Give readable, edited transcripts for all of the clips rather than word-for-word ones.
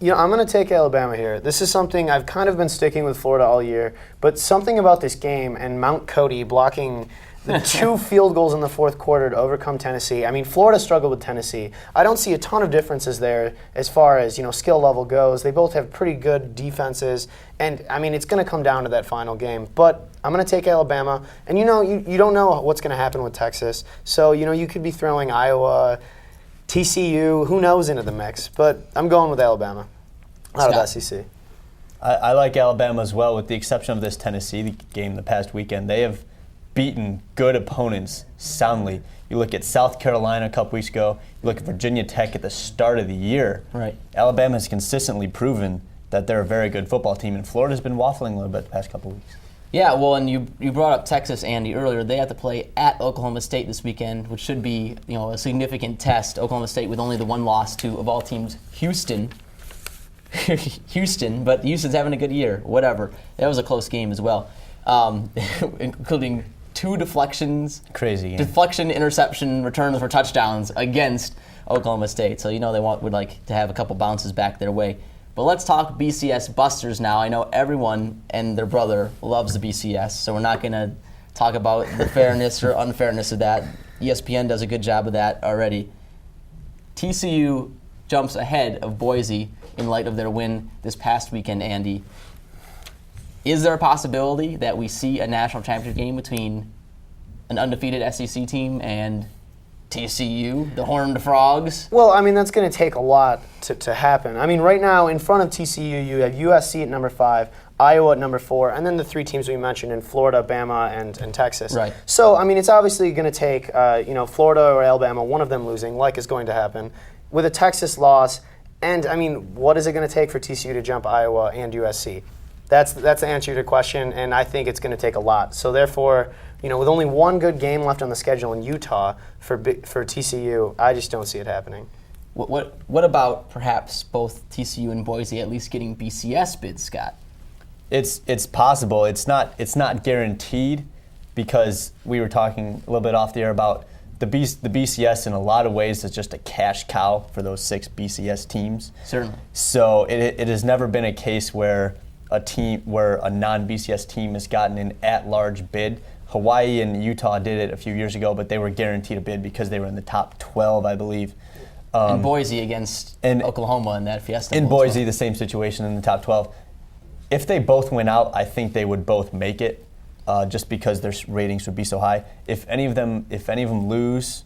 I'm going to take Alabama here. This is something I've kind of been sticking with Florida all year, but something about this game and Mount Cody blocking the 2 field goals in the fourth quarter to overcome Tennessee. I mean, Florida struggled with Tennessee. I don't see a ton of differences there as far as, skill level goes. They both have pretty good defenses, and I mean, it's going to come down to that final game. But I'm going to take Alabama, and you don't know what's going to happen with Texas. So, you could be throwing Iowa, TCU, who knows, into the mix. But I'm going with Alabama out of SEC. I like Alabama as well, with the exception of this Tennessee game the past weekend. They have beaten good opponents soundly. You look at South Carolina a couple weeks ago. You look at Virginia Tech at the start of the year. Right. Alabama has consistently proven that they're a very good football team, and Florida's been waffling a little bit the past couple weeks. Yeah, well, and you brought up Texas, Andy, earlier. They have to play at Oklahoma State this weekend, which should be a significant test. Oklahoma State with only the one loss to, of all teams, Houston. But Houston's having a good year. Whatever. That was a close game as well, including 2 deflections. Crazy game. Deflection, interception, returns for touchdowns against Oklahoma State. So they would like to have a couple bounces back their way. But let's talk BCS busters now. I know everyone and their brother loves the BCS, so we're not going to talk about the fairness or unfairness of that. ESPN does a good job of that already. TCU jumps ahead of Boise in light of their win this past weekend, Andy. Is there a possibility that we see a national championship game between an undefeated SEC team and TCU, the Horned Frogs? Well, I mean, that's going to take a lot to happen. I mean, right now, in front of TCU, you have USC at number 5, Iowa at number 4, and then the 3 teams we mentioned in Florida, Bama, and Texas. Right. So, I mean, it's obviously going to take, Florida or Alabama, one of them losing, like is going to happen, with a Texas loss. And, I mean, what is it going to take for TCU to jump Iowa and USC? That's the answer to your question, and I think it's going to take a lot. So, therefore, with only one good game left on the schedule in Utah for TCU, I just don't see it happening. What about perhaps both TCU and Boise at least getting BCS bids, Scott? It's possible. It's not guaranteed, because we were talking a little bit off the air about the BCS in a lot of ways is just a cash cow for those 6 BCS teams. Certainly. So it has never been a case where a non-BCS team has gotten an at-large bid. Hawaii and Utah did it a few years ago, but they were guaranteed a bid because they were in the top 12, I believe. And Boise against Oklahoma in that Fiesta Bowl. In Boise, the same situation in the top 12. If they both went out, I think they would both make it, just because their ratings would be so high. If any of them lose,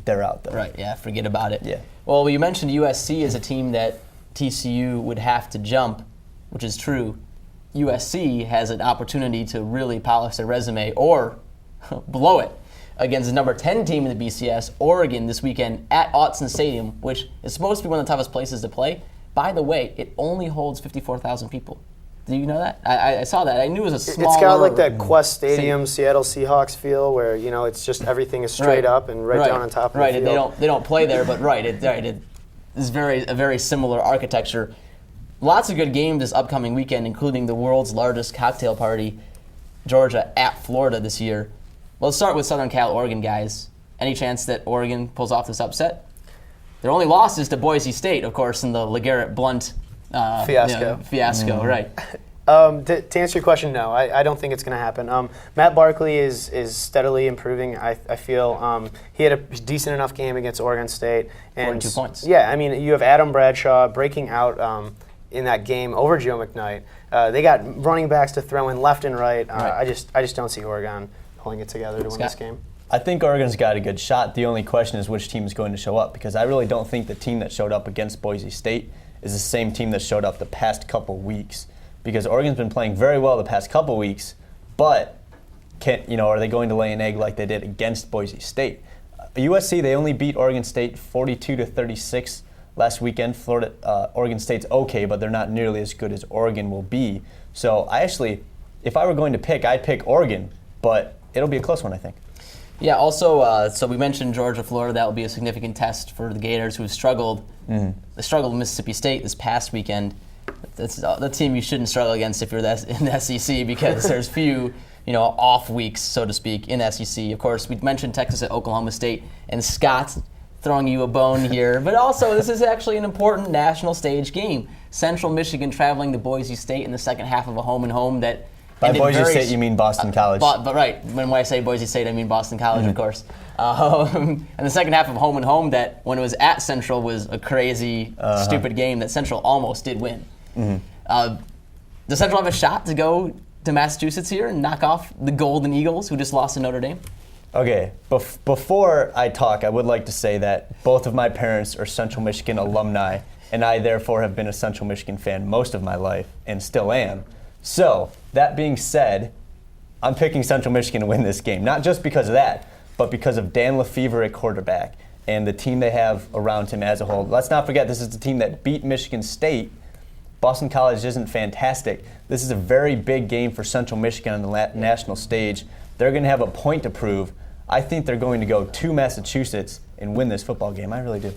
they're out, though. Right, yeah, forget about it. Yeah. Well, you mentioned USC as a team that TCU would have to jump, which is true. USC has an opportunity to really polish their resume or blow it against the number 10 team in the BCS, Oregon, this weekend at Autzen Stadium, which is supposed to be one of the toughest places to play. By the way, it only holds 54,000 people. Do you know that? I saw that. I knew it was a small. It's got like that Quest Stadium, Seattle Seahawks feel, where it's just everything is straight up and right down on top of the field. Right, they don't play there, but it is a very similar architecture. Lots of good games this upcoming weekend, including the world's largest cocktail party, Georgia at Florida this year. Let's start with Southern Cal, Oregon, guys. Any chance that Oregon pulls off this upset? Their only loss is to Boise State, of course, in the LeGarrette Blount fiasco, right? To answer your question, no. I don't think it's going to happen. Matt Barkley is steadily improving, I feel. He had a decent enough game against Oregon State. And 42 points. Yeah, I mean, you have Adam Bradshaw breaking out in that game over Joe McKnight. They got running backs to throw in left and right. I just don't see Oregon pulling it together to win this game. I think Oregon's got a good shot. The only question is which team is going to show up, because I really don't think the team that showed up against Boise State is the same team that showed up the past couple weeks, because Oregon's been playing very well the past couple weeks, but are they going to lay an egg like they did against Boise State? USC, they only beat Oregon State 42-36 last weekend. Oregon State's okay, but they're not nearly as good as Oregon will be. So if I were going to pick, I'd pick Oregon, but it'll be a close one, I think. Yeah, also, so we mentioned Georgia, Florida. That will be a significant test for the Gators, who have struggled. They struggled with Mississippi State this past weekend. That's the team you shouldn't struggle against if you're in the SEC, because there's few off weeks, so to speak, in the SEC. Of course, we mentioned Texas at Oklahoma State, and Scott, throwing you a bone here, but also this is actually an important national stage game. Central Michigan traveling to Boise State in the second half of a home-and-home that By Boise State, you mean Boston College. But right, when I say Boise State, I mean Boston College, of course. And the second half of home-and-home that when it was at Central was a crazy, stupid game that Central almost did win. Does Central have a shot to go to Massachusetts here and knock off the Golden Eagles, who just lost to Notre Dame? Okay, before I talk, I would like to say that both of my parents are Central Michigan alumni, and I therefore have been a Central Michigan fan most of my life, and still am. So, that being said, I'm picking Central Michigan to win this game. Not just because of that, but because of Dan Lefevre at quarterback and the team they have around him as a whole. Let's not forget, this is the team that beat Michigan State. Boston College isn't fantastic. This is a very big game for Central Michigan on the national stage. They're going to have a point to prove. I think they're going to go to Massachusetts and win this football game. I really do.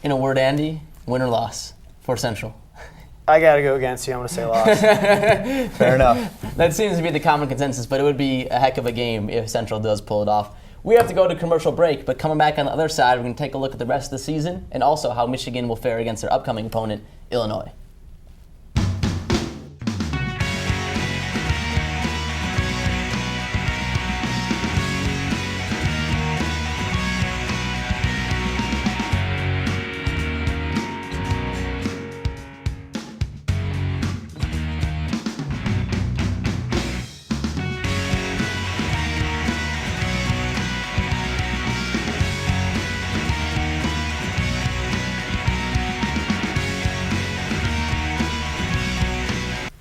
In a word, Andy, win or loss for Central? I got to go against you. I'm going to say loss. Fair enough. That seems to be the common consensus, but it would be a heck of a game if Central does pull it off. We have to go to commercial break, but coming back on the other side, we're going to take a look at the rest of the season and also how Michigan will fare against their upcoming opponent, Illinois.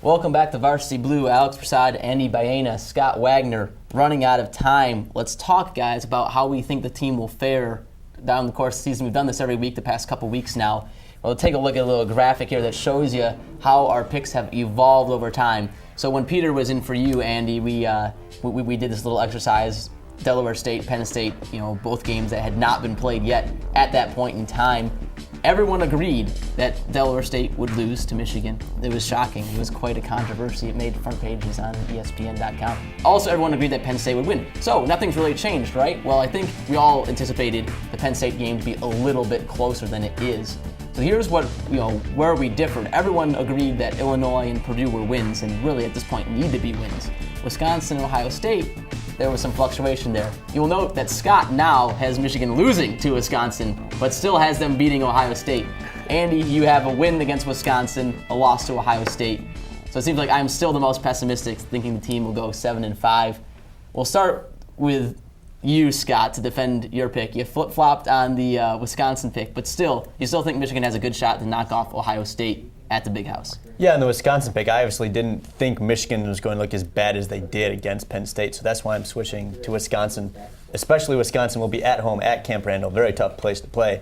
Welcome back to Varsity Blue. Alex Prasad, Andy Baena, Scott Wagner. Running out of time. Let's talk, guys, about how we think the team will fare down the course of the season. We've done this every week the past couple weeks now. We'll take a look at a little graphic here that shows you how our picks have evolved over time. So when Peter was in for you, Andy, we did this little exercise. Delaware State, Penn State, both games that had not been played yet at that point in time. Everyone agreed that Delaware State would lose to Michigan. It was shocking. It was quite a controversy. It made front pages on ESPN.com. Also, everyone agreed that Penn State would win. So nothing's really changed, right? Well, I think we all anticipated the Penn State game to be a little bit closer than it is. So here's what, where we differed. Everyone agreed that Illinois and Purdue were wins, and really at this point need to be wins. Wisconsin and Ohio State, there was some fluctuation there. You'll note that Scott now has Michigan losing to Wisconsin, but still has them beating Ohio State. Andy, you have a win against Wisconsin, a loss to Ohio State. So it seems like I'm still the most pessimistic, thinking the team will go 7-5. We'll start with you, Scott, to defend your pick. You flip-flopped on the Wisconsin pick, but still, you still think Michigan has a good shot to knock off Ohio State at the Big House. Yeah, in the Wisconsin pick, I obviously didn't think Michigan was going to look as bad as they did against Penn State, so that's why I'm switching to Wisconsin. Especially Wisconsin will be at home at Camp Randall, very tough place to play.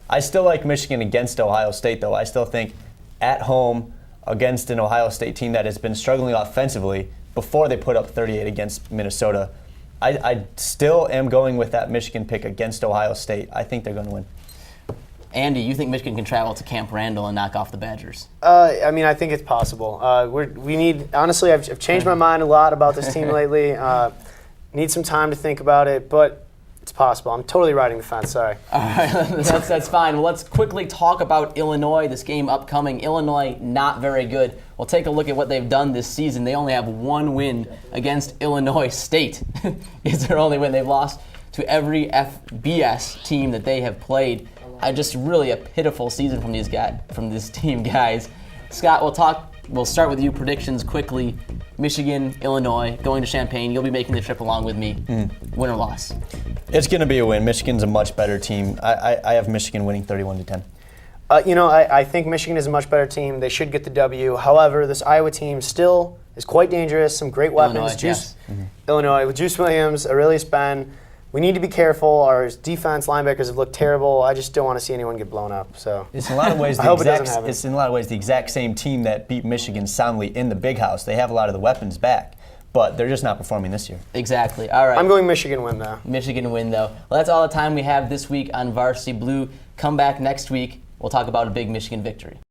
I still like Michigan against Ohio State, though. I still think at home against an Ohio State team that has been struggling offensively before they put up 38 against Minnesota, I still am going with that Michigan pick against Ohio State. I think they're going to win. Andy, you think Michigan can travel to Camp Randall and knock off the Badgers? I think it's possible. Honestly, I've changed my mind a lot about this team lately. Need some time to think about it, but it's possible. I'm totally riding the fence, sorry. All right, that's fine. Well, let's quickly talk about Illinois, this game upcoming. Illinois, not very good. We'll take a look at what they've done this season. They only have one win against Illinois State. It's their only win. They've lost to every FBS team that they have played. Just really a pitiful season from this team, guys. Scott, we'll start with you. Predictions quickly. Michigan, Illinois, going to Champaign. You'll be making the trip along with me. Win or loss? It's going to be a win. Michigan's a much better team. I have Michigan winning 31-10. I think Michigan is a much better team. They should get the W. However, this Iowa team still is quite dangerous. Some great weapons. Illinois with Juice Williams, Aurelius Ben. We need to be careful. Our defense linebackers have looked terrible. I just don't want to see anyone get blown up. So it's in a lot of ways the exact same team that beat Michigan soundly in the Big House. They have a lot of the weapons back, but they're just not performing this year. Exactly. All right. I'm going Michigan win, though. Michigan win, though. Well, that's all the time we have this week on Varsity Blue. Come back next week. We'll talk about a big Michigan victory.